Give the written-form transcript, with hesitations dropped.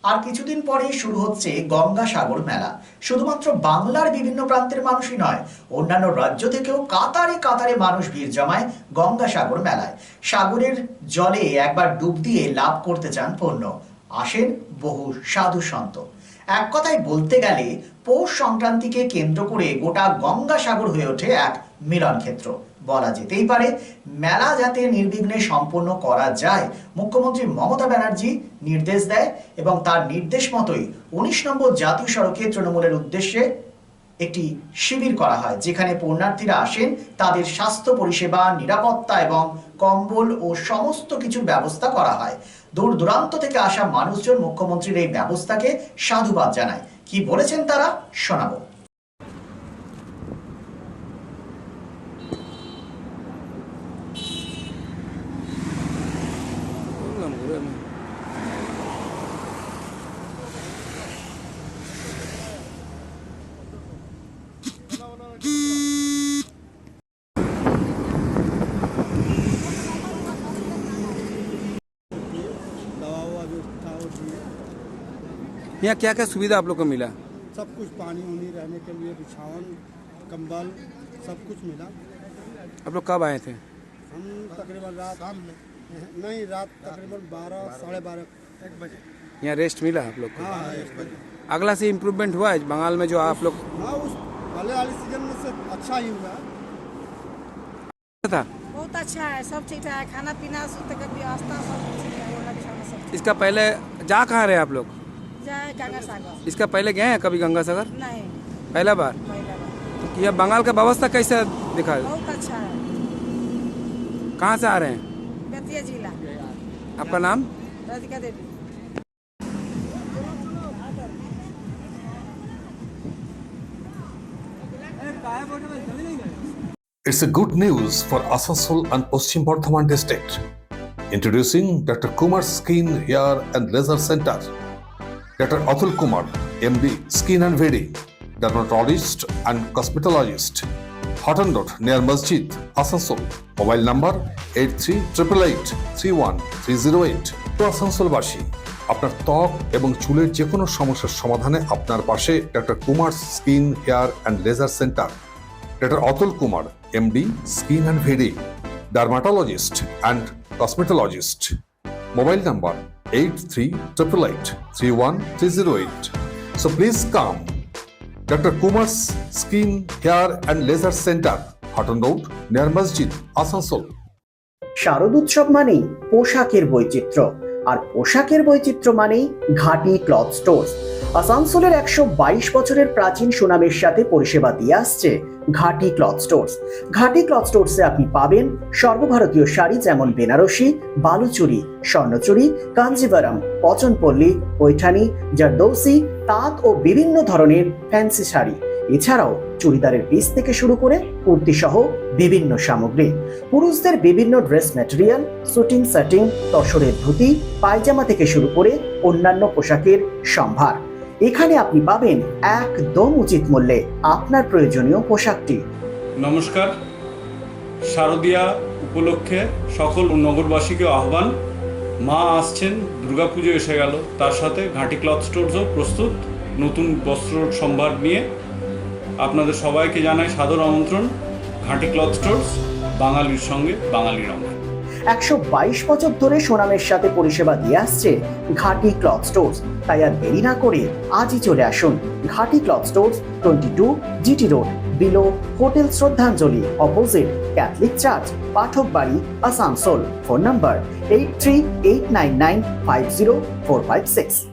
আর কিছুদিন পরেই শুরু হচ্ছে গঙ্গাসাগর মেলা। শুধুমাত্র বাংলার বিভিন্ন প্রান্তের মানুষই নয়, অন্যান্য রাজ্য থেকেও কাতারে কাতারে মানুষ ভিড় জমায় গঙ্গাসাগর মেলায়। সাগরের জলে একবার ডুব দিয়ে লাভ করতে চান পূণ্য। আসেন বহু সাধু সন্ত। এক কথায় বলতে গেলে পৌষ সংক্রান্তিকে কেন্দ্র করে গোটা গঙ্গাসাগর হয়ে ওঠে এক মিলন ক্ষেত্র। বলা যেতেই পারে মেলা যাতে নির্বিঘ্নে সম্পন্ন করা যায়, মুখ্যমন্ত্রী মমতা ব্যানার্জি নির্দেশ দেয় এবং তার নির্দেশ মতোই ১৯ নম্বর জাতীয় সড়কে তৃণমূলের উদ্দেশ্যে একটি শিবির করা হয়, যেখানে পুণ্যার্থীরা আসেন। তাদের স্বাস্থ্য পরিষেবা, নিরাপত্তা এবং কম্বল ও সমস্ত কিছুর ব্যবস্থা করা হয়। দূর দূরান্ত থেকে আসা মানুষজন মুখ্যমন্ত্রীর এই ব্যবস্থাকে সাধুবাদ জানায়। কি বলেছেন তারা, শোনাবো। यहाँ क्या क्या सुविधा आप लोग को मिला? सब कुछ, पानी उनी रहने के लिए, बिछावन, कंबल, सब कुछ मिला। आप लोग कब आए थे? हम तकरीबन रात तकरीबन 12 साढ़े 12 1 बजे। यहाँ रेस्ट मिला आप लोग को? हाँ 1 बजे। अगला से इम्प्रूवमेंट हुआ है बंगाल में जो आप लोग हाँ, उस पहले वाली सीजन में से अच्छा ही हुआ था? बहुत अच्छा है, सब ठीक है, खाना पीना सुते का व्यवस्था सब ठीक है, ओला बिछाना सब ठीक इसका पहले जा कहाँ रहे आप लोग? जाए गंगा सागर। इसका पहले गए हैं कभी गंगा सागर? नहीं, पहला बार? पहला बार। यह बंगाल का व्यवस्था कैसा दिखा? बहुत अच्छा है। कहाँ से आ रहे हैं? बेतिया जिला। आपका नाम? Radhika Devi. It's a good news for Asansol and Paschim Bardhaman district. Introducing Dr. Kumar Skin Hair and Laser Center. Dr. Atul Kumar, MD, Skin and Very, dermatologist and cosmetologist. Hotton Road near Masjid, Asansol. Mobile number 8388831308. To আসানসোলবাসী, আপনার ত্বক এবং চুলের যে কোনো সমস্যার সমাধানে আপনার পাশে doctor Kumar skin hair and laser centre. Doctor Atul Kumar, MD, skin and very, dermatologist and cosmetologist. Mobile number 8388831308. So please come. Dr. Kumar's Skin, Hair and Laser Center, Hotton Road near Masjid, Asansol. শারদোৎসব মানেই পোশাকের বৈচিত্র্য, আর পোশাকের বৈচিত্র্য মানেই ঘাটি ক্লথ স্টোর্স। আসানসোলের 122 বছরের প্রাচীন সুনামের সাথে পরিষেবা দিয়ে আসছে ঘাটি ক্লথ স্টোর্স। ঘাটি ক্লথ স্টোর্সে আপনি পাবেন সর্বভারতীয় শাড়ি, যেমন বেনারসি, বালুচুরি, স্বর্ণচুরি, কাঞ্জিভারাম, পচনপল্লী, পৈঠানি, জারদৌসি, তাঁত ও বিভিন্ন ধরনের ফ্যান্সি শাড়ি। এছাড়াও চুড়িদারের পিস থেকে শুরু করে কুর্তি সহ বিভিন্ন সামগ্রী, পুরুষদের বিভিন্ন ড্রেস ম্যাটেরিয়াল, শুটিং সেটিং, তসরের ধুতি, পায়জামা থেকে শুরু করে অন্যান্য পোশাকের সম্ভার। এখানে আপনি পাবেন একদম উচিত মূল্যে আপনার প্রয়োজনীয় পোশাকটি। নমস্কার, শারদীয়া উপলক্ষে সকল নগরবাসীকে আহ্বান। মা আসছেন, দুর্গাপুজো এসে গেল, তার সাথে ঘাটি ক্লথ স্টোরসও প্রস্তুত নতুন বস্ত্র সম্ভার নিয়ে। আপনাদের সবাইকে জানাই সাদর আমন্ত্রণ। ঘাটি ক্লথ স্টোরস, বাঙালির সঙ্গে বাঙালির রঙ। 122 বছর ধরে সুনামের সাথে পরিষেবা দিয়ে আসছে ঘাটি ক্লথ স্টোরস। তাই আর দেরি না করে আজই চলে আসুন ঘাটি cloth stores, 22 GT road, below hotel শ্রদ্ধাঞ্জলি, অপোজিট ক্যাথলিক চার্চ, পাঠক বাড়ি, আসানসোল। Phone number 8389950456।